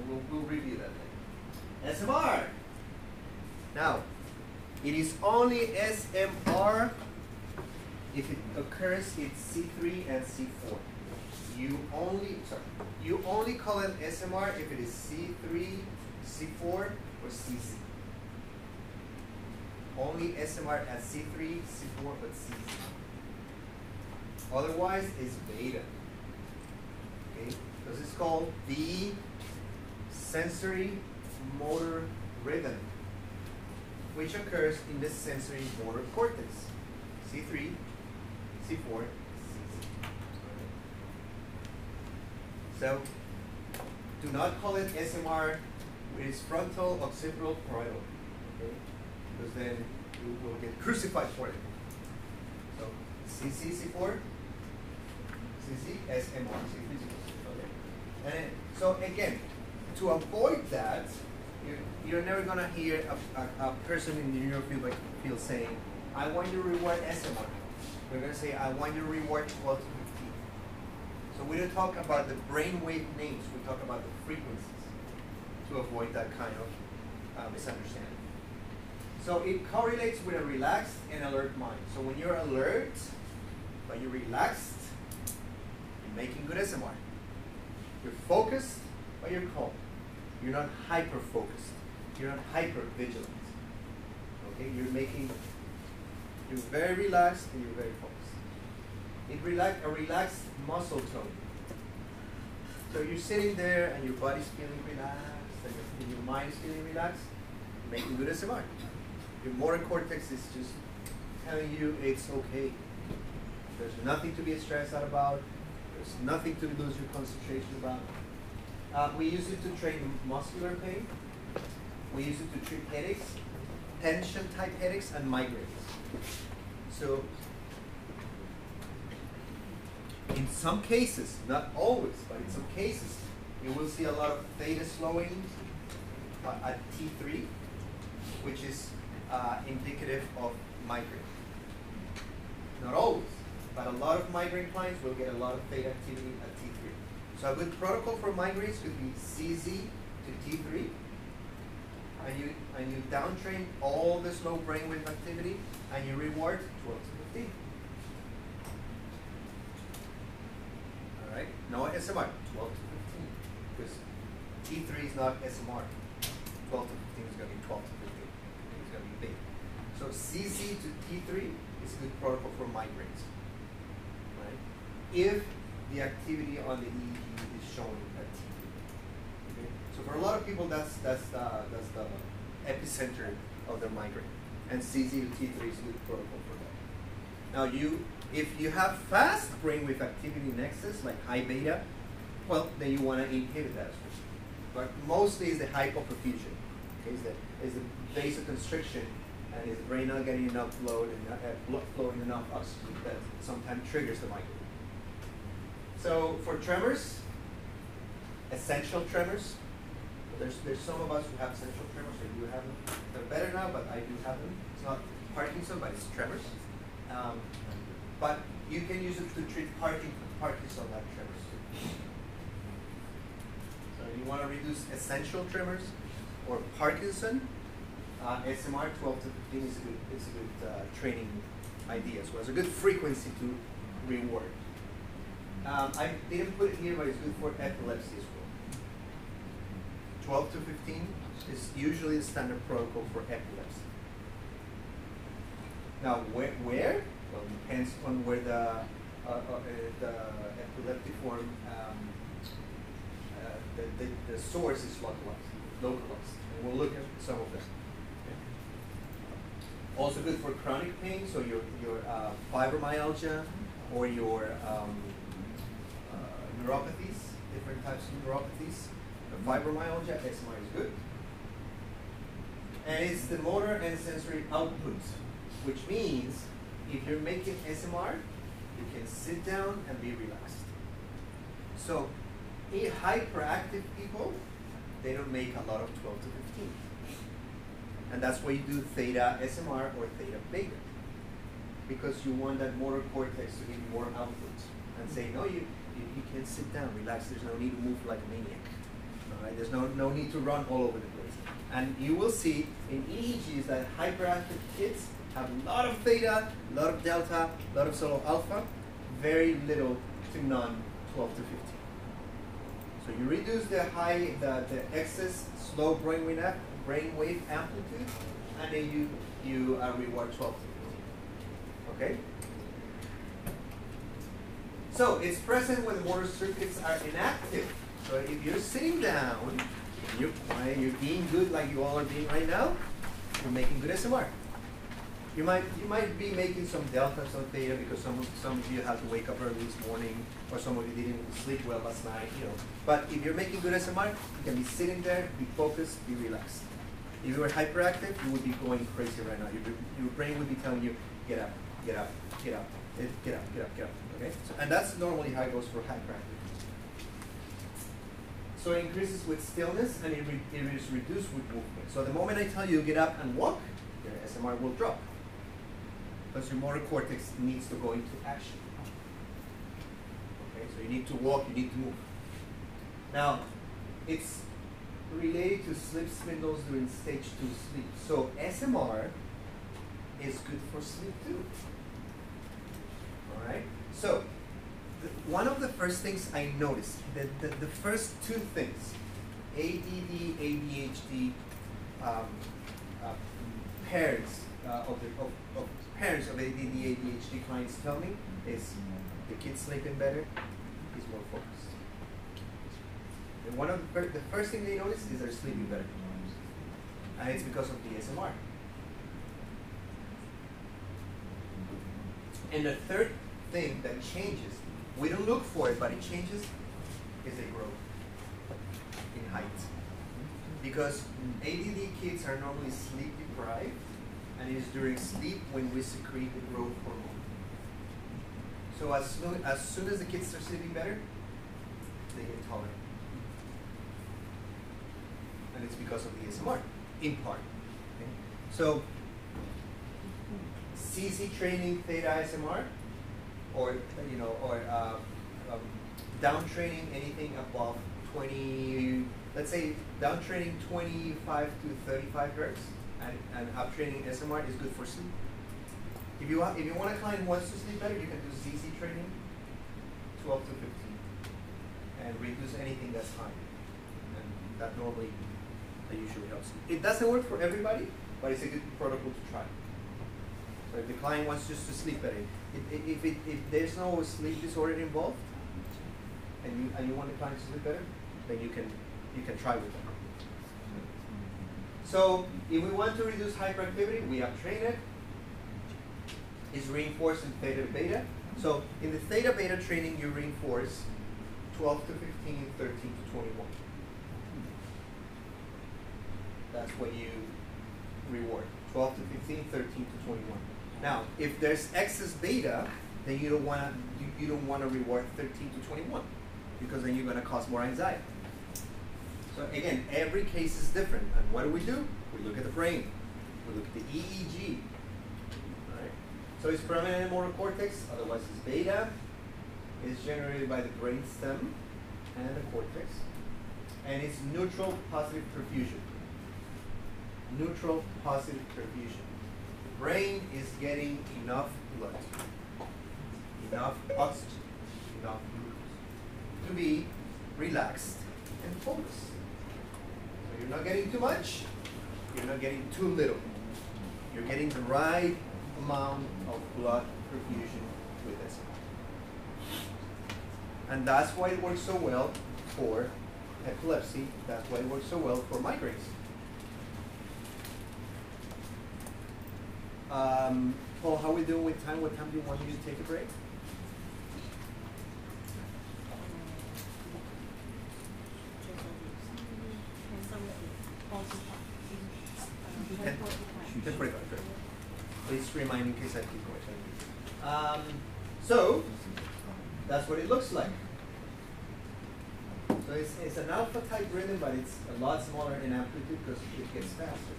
we'll review that later. SMR. Now, it is only SMR if it occurs in C3 and C4. You only call it SMR if it is C3, C4, or CC. Only SMR at C3, C4, but CC. Otherwise, it's beta. Okay, because it's called the sensory motor rhythm, which occurs in the sensory motor cortex, C3, C4, CC. So, do not call it SMR with its frontal, occipital, parietal, okay? Because then you will get crucified for it. So, CC, C4, CC, SMR, C3, C4, okay? And so again, to avoid that, you're never gonna hear a person in the neurofeedback field saying, I want you to reward SMR. We're gonna say, I want you to reward 12 to 15. So we don't talk about the brainwave names, we talk about the frequencies to avoid that kind of misunderstanding. So it correlates with a relaxed and alert mind. So when you're alert, but you're relaxed, you're making good SMR. You're focused, but you're calm. You're not hyper-focused. You're not hyper-vigilant. Okay, you're very relaxed and you're very focused. A relaxed muscle tone. So you're sitting there and your body's feeling relaxed and your mind is feeling relaxed, you're making good SMR. Your motor cortex is just telling you it's okay. There's nothing to be stressed out about. There's nothing to lose your concentration about. We use it to train muscular pain. We use it to treat headaches, tension-type headaches, and migraines. So, in some cases, not always, but in some cases, you will see a lot of theta slowing at T3, which is indicative of migraine. Not always, but a lot of migraine clients will get a lot of theta activity at T3. So a good protocol for migraines could be CZ to T3, and you downtrain all the slow brainwave activity, and you reward 12 to 15. All right, no SMR, 12 to 15, because T3 is not SMR. 12 to 15 is going to be 12 to 15. It's going to be big. So CZ to T3 is a good protocol for migraines. Right? If the activity on the EEG is shown at T3. Okay? So for a lot of people, that's the epicenter of their migraine, and CZ to T3 is a good protocol for that. Now, if you have fast brainwave activity nexus, like high beta, well, then you want to inhibit that as well. But mostly it's the hypoperfusion. Okay, is the vasoconstriction, and is the brain not getting enough blood and flowing enough oxygen that sometimes triggers the migraine. So for tremors, essential tremors, there's some of us who have essential tremors, I do have them. They're better now, but I do have them. It's not Parkinson, but it's tremors. But you can use it to treat Parkinson-like tremors too. So you want to reduce essential tremors or Parkinson, SMR 12 to 15 is a good training idea as well. It's a good frequency to reward. I didn't put it here, but it's good for epilepsy as well. 12 to 15 is usually the standard protocol for epilepsy. Now, where? Well, it depends on where the epileptic form, the source is localized. And we'll look at some of them. Okay. Also good for chronic pain, so your fibromyalgia or your neuropathies, different types of neuropathies. The fibromyalgia, SMR is good. And it's the motor and sensory output, which means if you're making SMR, you can sit down and be relaxed. So, hyperactive people, they don't make a lot of 12 to 15. And that's why you do theta SMR or theta beta, because you want that motor cortex to give more output and say, no, you can sit down, relax, there's no need to move like a maniac. All right, there's no need to run all over the place. And you will see in EEGs that hyperactive kids have a lot of theta, a lot of delta, a lot of solo alpha, very little to none 12 to 15. So you reduce the excess slow brainwave amplitude, and then you reward 12 to 15. Okay? So it's present when the motor circuits are inactive. So if you're sitting down, you're quiet, you're being good like you all are being right now, you're making good SMR. You might be making some delta, some theta, because some of you have to wake up early this morning, or some of you didn't sleep well last night, you know. But if you're making good SMR, you can be sitting there, be focused, be relaxed. If you were hyperactive, you would be going crazy right now. Your brain would be telling you, get up, get up, get up, get up, get up, get up. Okay? So, and that's normally how it goes for hyperactive. So it increases with stillness, and it is reduced with movement. So the moment I tell you get up and walk, your SMR will drop, because your motor cortex needs to go into action. Okay, so you need to walk, you need to move. Now, it's related to sleep spindles during stage 2 sleep. So SMR is good for sleep too. All right. So one of the first things I noticed, the first two things, ADD, ADHD parents of parents of ADD, ADHD clients tell me is the kid's sleeping better, he's more focused. And one of the first thing they notice is they're sleeping better, and it's because of the SMR. And the third thing that changes, we don't look for it, but it changes, is they grow in height. Because ADD kids are normally sleep deprived, and it is during sleep when we secrete the growth hormone. So as soon as the kids start sleeping better, they get taller. And it's because of the SMR, in part. Okay? So CC training theta SMR, or down training anything above 20, let's say down training 25 to 35 hertz, and up training SMR is good for sleep. If you want a client who wants to sleep better, you can do CC training 12 to 15, and reduce anything that's high, and that usually helps. It doesn't work for everybody, but it's a good protocol to try. So if the client wants just to sleep better, if there's no sleep disorder involved, and you want the client to sleep better, then you can try with them. So if we want to reduce hyperactivity, we uptrain it. It's reinforced in theta to beta. So in the theta beta training, you reinforce 12 to 15, 13 to 21. That's what you reward. 12 to 15, 13 to 21. Now, if there's excess beta, then you don't want to reward 13 to 21, because then you're going to cause more anxiety. So again, every case is different. And what do? We look at the brain. We look at the EEG. Right? So it's permanent in motor cortex, otherwise it's beta. It's generated by the brain stem and the cortex. And it's neutral positive perfusion. Neutral positive perfusion. The brain is getting enough blood, enough oxygen, enough glucose to be relaxed and focused. So you're not getting too much, you're not getting too little. You're getting the right amount of blood perfusion with SMR. And that's why it works so well for epilepsy. That's why it works so well for migraines. Paul, how are we doing with time? What time do you want me to take a break? 10:45. Please remind in case I keep going. So that's what it looks like. So it's an alpha type rhythm, but it's a lot smaller in amplitude because it gets faster.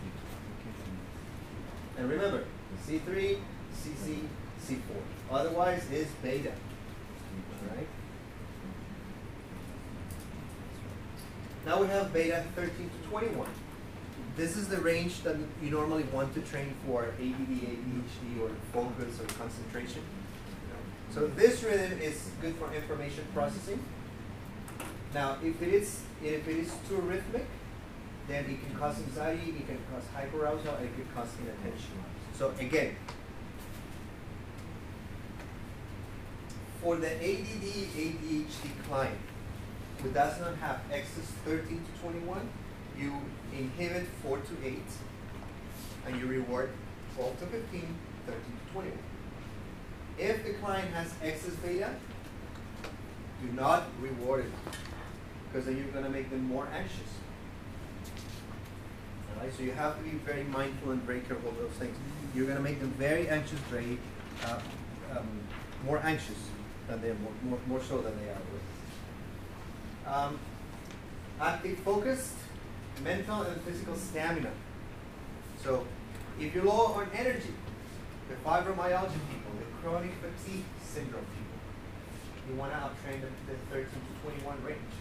And remember, C3, CC, C4. Otherwise, it's beta. All right. Now we have beta 13 to 21. This is the range that you normally want to train for ADD, ADHD, or focus or concentration. So this rhythm is good for information processing. Now, if it is too rhythmic, then it can cause anxiety, it can cause hyperarousal, and it can cause inattention. So again, for the ADD, ADHD client who does not have excess 13 to 21, you inhibit 4 to 8, and you reward 12 to 15, 13 to 21. If the client has excess beta, do not reward it, because then you're going to make them more anxious. All right, so you have to be very mindful and very careful of those things. You're going to make them very anxious, very more anxious than they are, more so than they are. Active, focused, mental and physical stamina. So if you're low on energy, the fibromyalgia people, the chronic fatigue syndrome people, you want to uptrain the 13 to 21 range.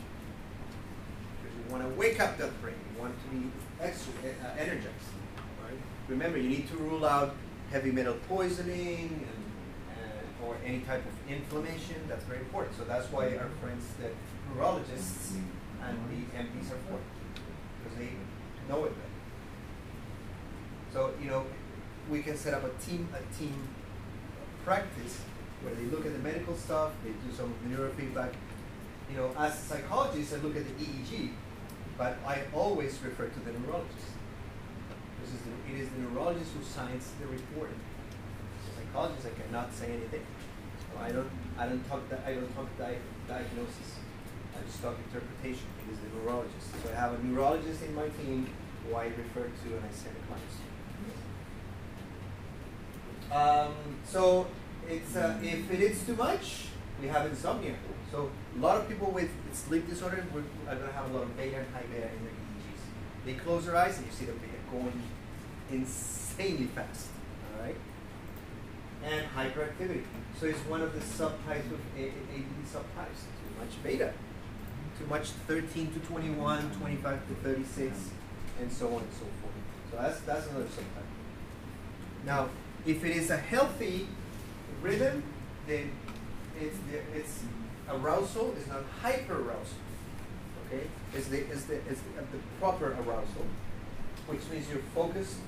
Because you want to wake up that brain. You want it to be extra energized. Right? Remember, you need to rule out heavy metal poisoning or any type of inflammation. That's very important. So that's why our friends, the neurologists and the MPs are for, because they know it better. So, you know, we can set up a team practice where they look at the medical stuff, they do some neurofeedback. You know, as psychologists, I look at the EEG, but I always refer to the neurologist. It is the neurologist who signs the report. As a psychologist, I cannot say anything. So I don't talk diagnosis. I just talk interpretation. It is the neurologist. So I have a neurologist in my team who I refer to and I send the clients. So it's if it is too much, we have insomnia. So a lot of people with sleep disorder are going to have a lot of beta and high beta in their EEGs. They close their eyes and you see the beta going insanely fast. All right. And hyperactivity. So it's one of the subtypes of ADD subtypes. Too much beta. Too much 13 to 21, 25 to 36, and so on and so forth. So that's another subtype. Now, if it is a healthy rhythm, then it's arousal is not hyperarousal. Okay, it's the proper arousal, which means you're focused,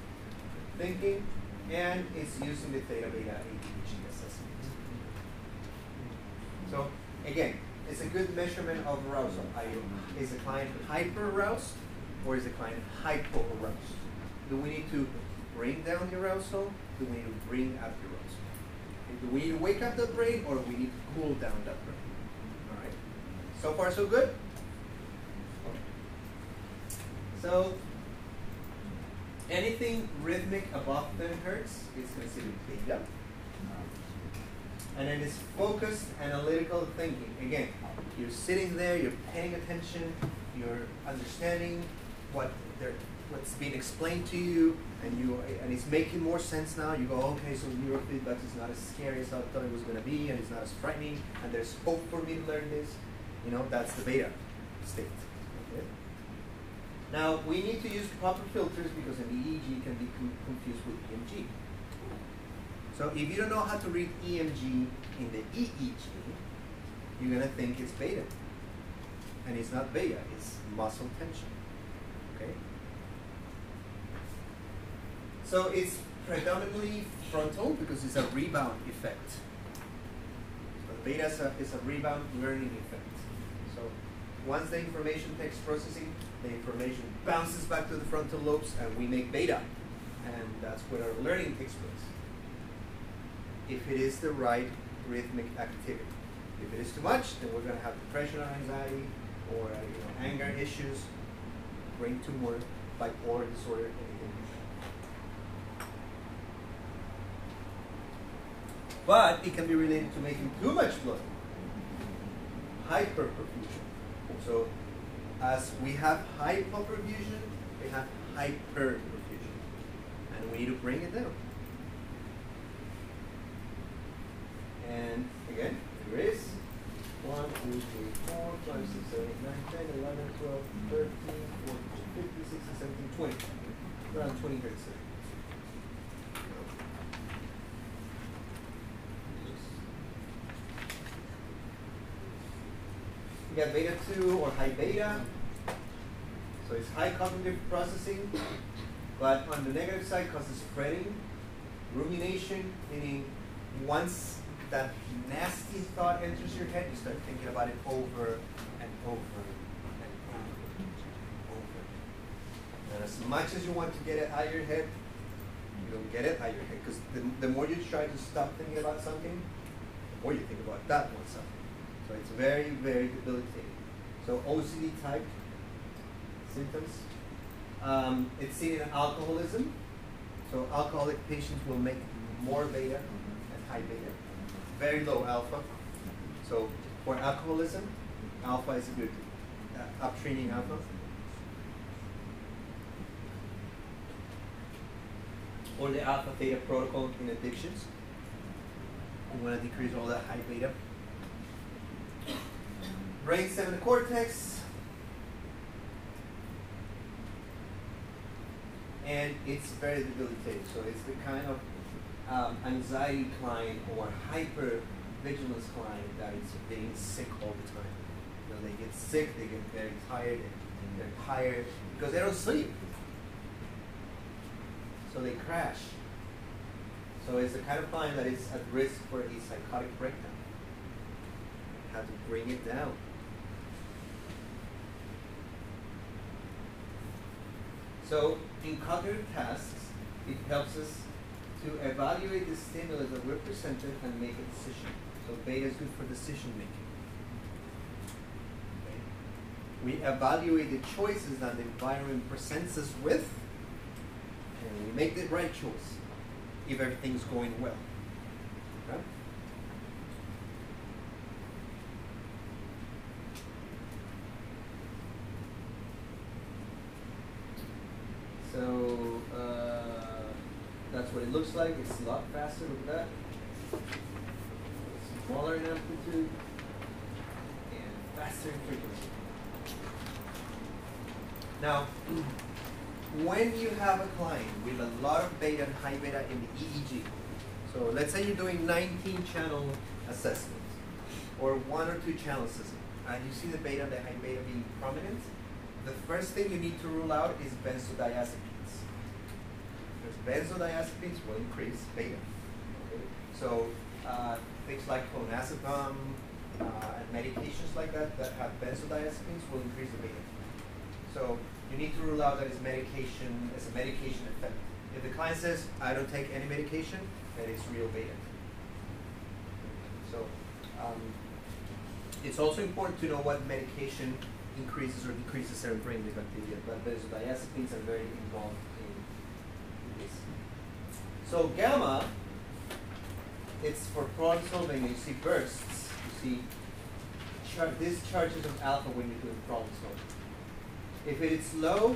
thinking, and it's using the theta beta ADHD assessment. So again, it's a good measurement of arousal. Is the client hyper-aroused or is the client hypo-aroused? Do we need to bring down the arousal? Do we need to bring up the arousal? Do we need to wake up the brain or do we need to cool down that brain? All right. So far, so good? Okay. So anything rhythmic above 10 hertz is considered beta. And then it's focused analytical thinking. Again, you're sitting there, you're paying attention, you're understanding what's being explained to you, and it's making more sense now. You go, okay, so neurofeedback is not as scary as I thought it was going to be, and it's not as frightening, and there's hope for me to learn this. You know, that's the beta state. Okay? Now, we need to use proper filters because an EEG can be confused with EMG. So if you don't know how to read EMG in the EEG, you're going to think it's beta. And it's not beta, it's muscle tension. Okay? So it's predominantly frontal because it's a rebound effect. So the beta is a rebound learning effect. So once the information takes processing, the information bounces back to the frontal lobes and we make beta. And that's where our learning takes place. If it is the right rhythmic activity. If it is too much, then we're going to have depression or anxiety or anger issues, brain tumor, bipolar disorder, anything. But it can be related to making too much blood, hyperperfusion. So as we have hypoperfusion, we have hyperperfusion, and we need to bring it down. And again, there is 1, 2, 3, 4, 5, 6, 7, 8, 9, 10, 11, 12, 13, 14, 15, 16, 17, 20. Around 20 hertz. You got beta 2 or high beta. So it's high cognitive processing, but on the negative side causes fretting, rumination, meaning once that nasty thought enters your head, you start thinking about it over and over and over. And as much as you want to get it out of your head, you don't get it out of your head, because the more you try to stop thinking about something, the more you think about that one something. So it's very, very debilitating. So OCD type symptoms. It's seen in alcoholism. So alcoholic patients will make more beta and high beta. Very low alpha. So for alcoholism, alpha is a good uptraining alpha. Or the alpha theta protocol in addictions. We want to decrease all that high beta. Brainstem and cortex. And it's very debilitating. So it's the kind of anxiety client or hyper-vigilance client that is being sick all the time. You know, they get sick, they get very tired, and they're tired because they don't sleep. So they crash. So it's the kind of client that is at risk for a psychotic breakdown. You have to bring it down. So in cognitive tasks, it helps us to evaluate the stimulus that we're presented and make a decision. So beta is good for decision making. Okay. We evaluate the choices that the environment presents us with, and we make the right choice if everything's going well. Okay? So that's what it looks like. It's a lot faster with that. Smaller in amplitude and faster in frequency. Now, when you have a client with a lot of beta and high beta in the EEG, so let's say you're doing 19 channel assessments or 1 or 2 channel assessments, and you see the beta and the high beta being prominent, the first thing you need to rule out is benzodiazepines. Because benzodiazepines will increase beta. Okay? So things like clonazepam and medications like that that have benzodiazepines will increase the beta. So you need to rule out that it's medication, it's a medication effect. If the client says, I don't take any medication, then it's real beta. So it's also important to know what medication increases or decreases certain brain bacteria, but benzodiazepines are very involved in this. So gamma, it's for problem solving. You see bursts. You see discharges of alpha when you're doing problem solving. If it's low,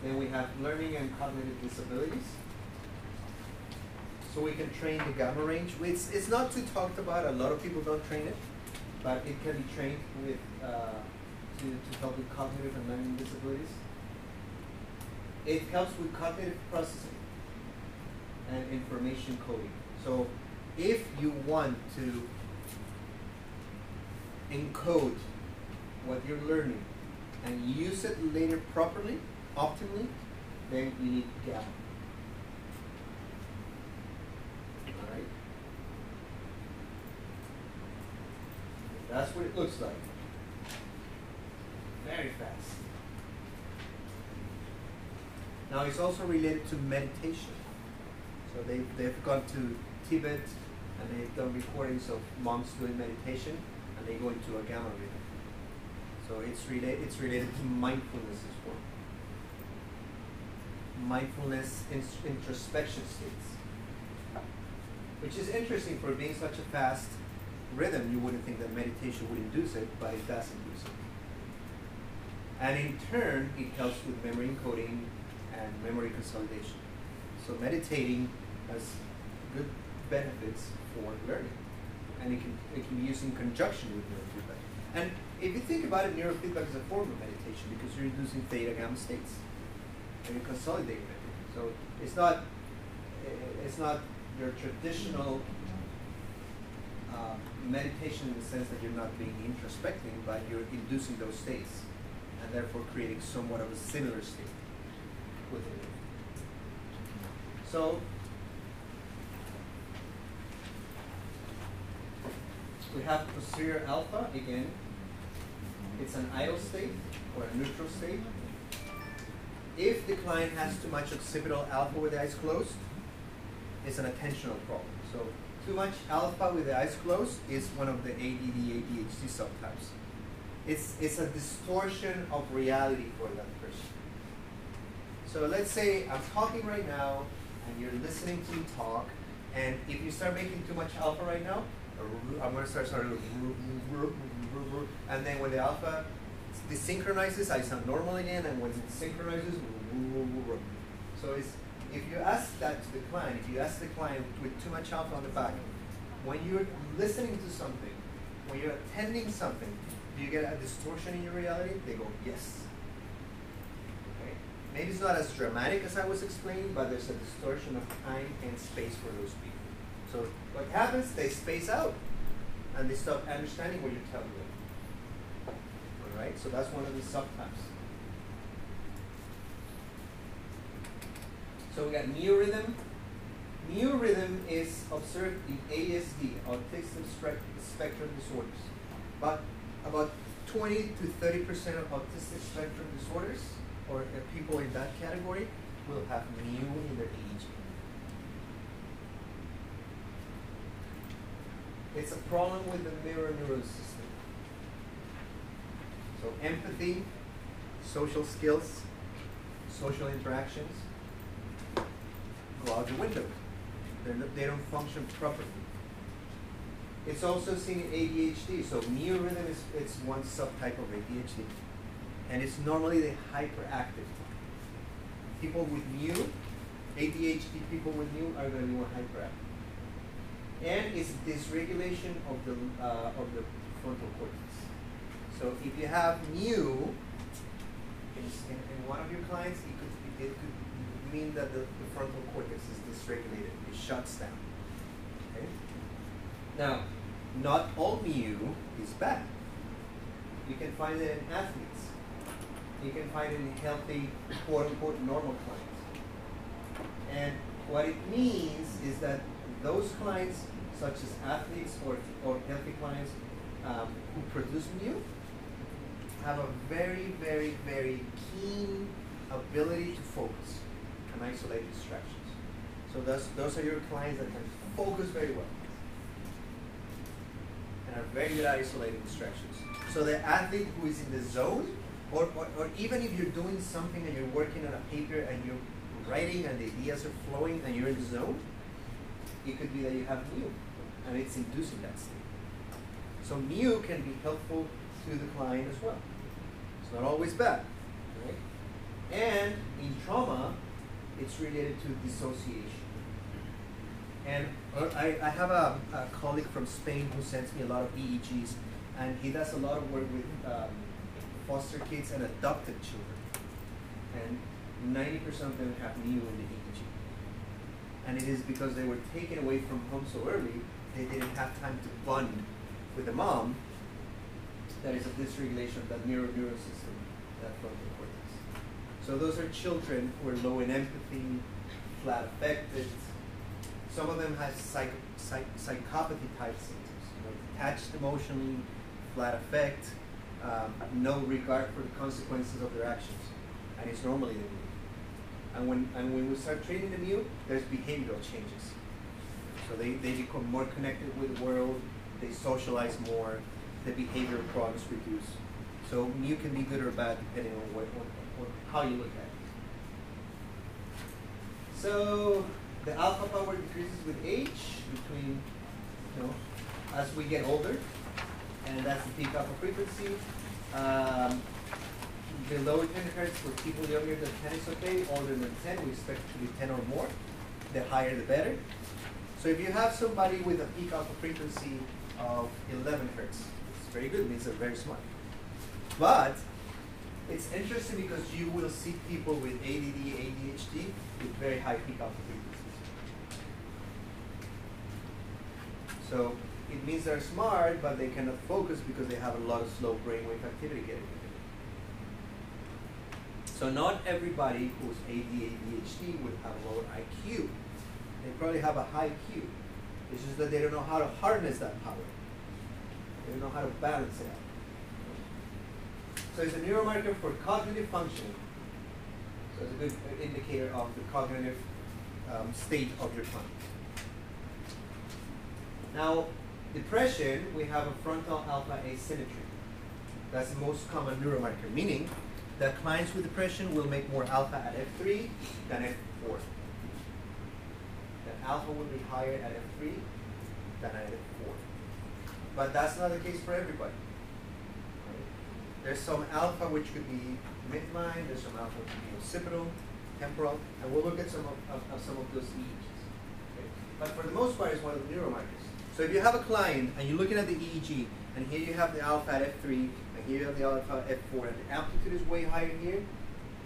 then we have learning and cognitive disabilities. So we can train the gamma range. It's not too talked about. A lot of people don't train it, but it can be trained with to help with cognitive and learning disabilities. It helps with cognitive processing and information coding. So if you want to encode what you're learning and use it later properly, optimally, then you need gamma. All right? That's what it looks like. Very fast. Now it's also related to meditation. So they've gone to Tibet and they've done recordings of monks doing meditation and they go into a gamma rhythm. So it's related to mindfulness as well. Mindfulness introspection states. Which is interesting for being such a fast rhythm. You wouldn't think that meditation would induce it, but it does induce it. And in turn, it helps with memory encoding and memory consolidation. So meditating has good benefits for learning and it can be used in conjunction with neurofeedback. And if you think about it, neurofeedback is a form of meditation because you're inducing theta gamma states and you're consolidating it. So it's not your traditional meditation in the sense that you're not being introspecting, but you're inducing those states and therefore creating somewhat of a similar state within it. So we have posterior alpha again. It's an idle state or a neutral state. If the client has too much occipital alpha with the eyes closed, it's an attentional problem. So too much alpha with the eyes closed is one of the ADD, ADHD subtypes. It's a distortion of reality for that person. So let's say I'm talking right now and you're listening to me talk, and if you start making too much alpha right now, I'm going to start and then when the alpha desynchronizes, I sound normal again, and when it synchronizes, so it's, if you ask that to the client, if you ask the client with too much alpha on the back, when you're listening to something, when you're attending something, do you get a distortion in your reality? They go, yes. Okay? Maybe it's not as dramatic as I was explaining, but there's a distortion of time and space for those people. So what happens, they space out, and they stop understanding what you're telling them. All right, so that's one of the subtypes. So we got neurhythm. Neurhythm is observed in ASD, autism spectrum disorders. But about 20 to 30% of autistic spectrum disorders, or people in that category, will have mu in their EEG. It's a problem with the mirror neural system. So empathy, social skills, social interactions go out the window. They don't function properly. It's also seen in ADHD. So neurhythm it's one subtype of ADHD. And it's normally the hyperactive. People with mu, ADHD people with mu are going to be more hyperactive. And it's dysregulation of the frontal cortex. So if you have mu in one of your clients, it could mean that the frontal cortex is dysregulated. It shuts down. Okay? Now, not all mu is bad. You can find it in athletes. You can find it in healthy, quote-unquote, normal clients. And what it means is that those clients, such as athletes or healthy clients who produce mu, have a very, very, very keen ability to focus and isolate distractions. So those are your clients that can focus very well and are very good at isolating distractions. So the athlete who is in the zone, or even if you're doing something and you're working on a paper and you're writing and the ideas are flowing and you're in the zone, it could be that you have mu and it's inducing that state. So mu can be helpful to the client as well. It's not always bad, right? And in trauma, it's related to dissociation. And I have a colleague from Spain who sends me a lot of EEGs, and he does a lot of work with foster kids and adopted children. And 90% of them have mu in the EEG. And it is because they were taken away from home so early, they didn't have time to bond with the mom. That is a dysregulation of that neural system, that frontal cortex. So those are children who are low in empathy, flat affected. Some of them have psychopathy type symptoms, detached emotionally, flat affect, no regard for the consequences of their actions, and it's normally the mu. And when we start treating the mu, there's behavioral changes. So they become more connected with the world, they socialize more, the behavioral problems reduce. So mu can be good or bad depending on how you look at it. So the alpha power decreases with age, between, as we get older, and that's the peak alpha frequency. Below 10 hertz for people younger than 10 is okay. Older than 10, we expect it to be 10 or more. The higher, the better. So if you have somebody with a peak alpha frequency of 11 hertz. It's very good, it means they're very smart. But it's interesting because you will see people with ADD, ADHD with very high peak alpha frequencies. So it means they're smart, but they cannot focus because they have a lot of slow brainwave activity getting in. So not everybody who's AD, ADHD would have a lower IQ. They probably have a high Q. It's just that they don't know how to harness that power. They don't know how to balance it out. So it's a neuromarker for cognitive functioning. So it's a good indicator of the cognitive state of your client. Now, depression, we have a frontal alpha asymmetry. That's the most common neuromarker, meaning that clients with depression will make more alpha at F3 than F4. That alpha will be higher at F3 than at F4. But that's not the case for everybody. There's some alpha which could be midline, there's some alpha which could be occipital, temporal, and we'll look at some of those EEGs. Okay? But for the most part, it's one of the neuromarkers. So if you have a client and you're looking at the EEG, and here you have the alpha at F3, and here you have the alpha at F4, and the amplitude is way higher here,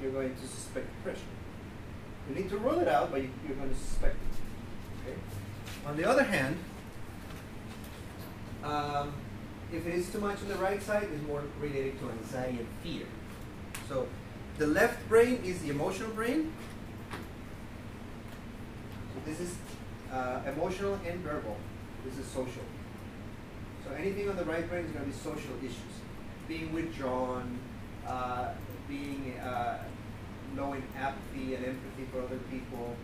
you're going to suspect depression. You need to rule it out, but you're going to suspect it. Okay? On the other hand, if it is too much on the right side, it's more related to anxiety and fear. So the left brain is the emotional brain. So this is emotional and verbal. This is social. So anything on the right brain is going to be social issues. Being withdrawn, being low in apathy and empathy for other people,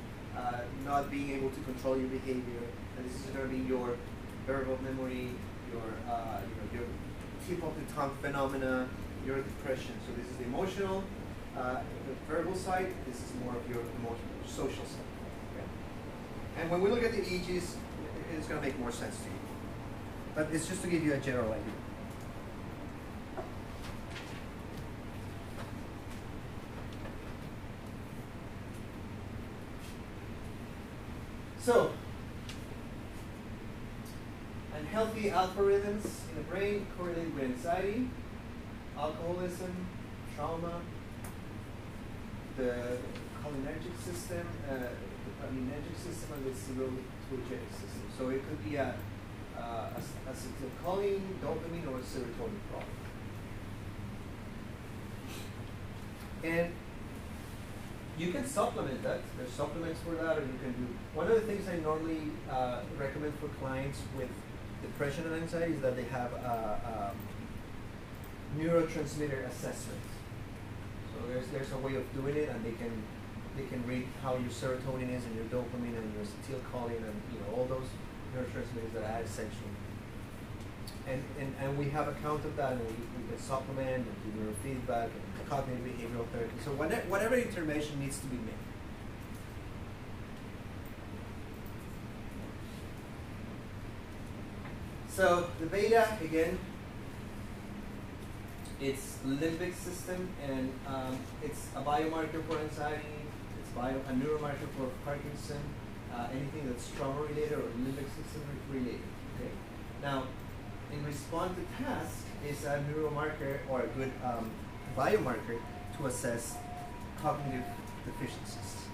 not being able to control your behavior. And this is going to be your verbal memory, your tip of the tongue phenomena, your depression. So this is the emotional, the verbal side. This is more of your emotional, social side. Okay? And when we look at the EEGs, it's going to make more sense to you. But it's just to give you a general idea. So, unhealthy alpha rhythms in the brain correlate with anxiety, alcoholism, trauma, the cholinergic system, and the serotonergic system. So it could be acetylcholine, dopamine, or serotonin problem. And you can supplement that. There's supplements for that, or you can do. One of the things I normally recommend for clients with depression and anxiety is that they have a neurotransmitter assessment. So there's a way of doing it, and they can read how your serotonin is and your dopamine and your acetylcholine and all those neurotransmitters that I sent you. And we have a count of that, and we can supplement and do neurofeedback and cognitive behavioral therapy. So whatever intervention needs to be made. So the beta, again, it's limbic system, and it's a biomarker for anxiety. It's a neuromarker for Parkinson, anything that's trauma related or limbic system related. Okay. Now, in response to task is a neuromarker or a good biomarker to assess cognitive deficiencies.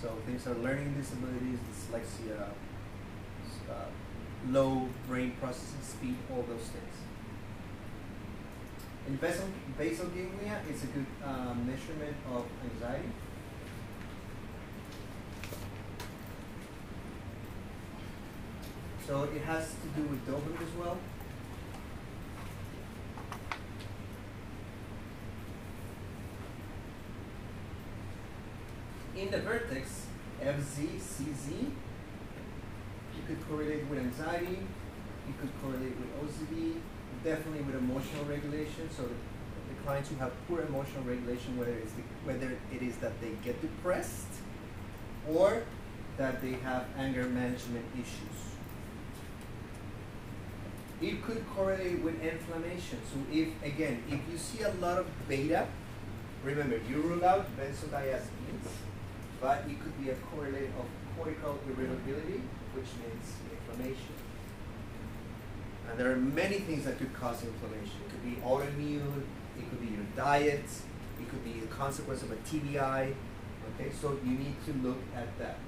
So things are learning disabilities, dyslexia, low brain processing speed, all those things. In basal ganglia, it's a good measurement of anxiety. So it has to do with dopamine as well. In the vertex, FZ, CZ, you could correlate with anxiety, you could correlate with OCD, definitely with emotional regulation. So the clients who have poor emotional regulation, whether it is that they get depressed or that they have anger management issues. It could correlate with inflammation. So if you see a lot of beta, remember, you rule out benzodiazepines, but it could be a correlate of cortical irritability, which means inflammation. And there are many things that could cause inflammation. It could be autoimmune, it could be your diet, it could be the consequence of a TBI. Okay, so you need to look at that.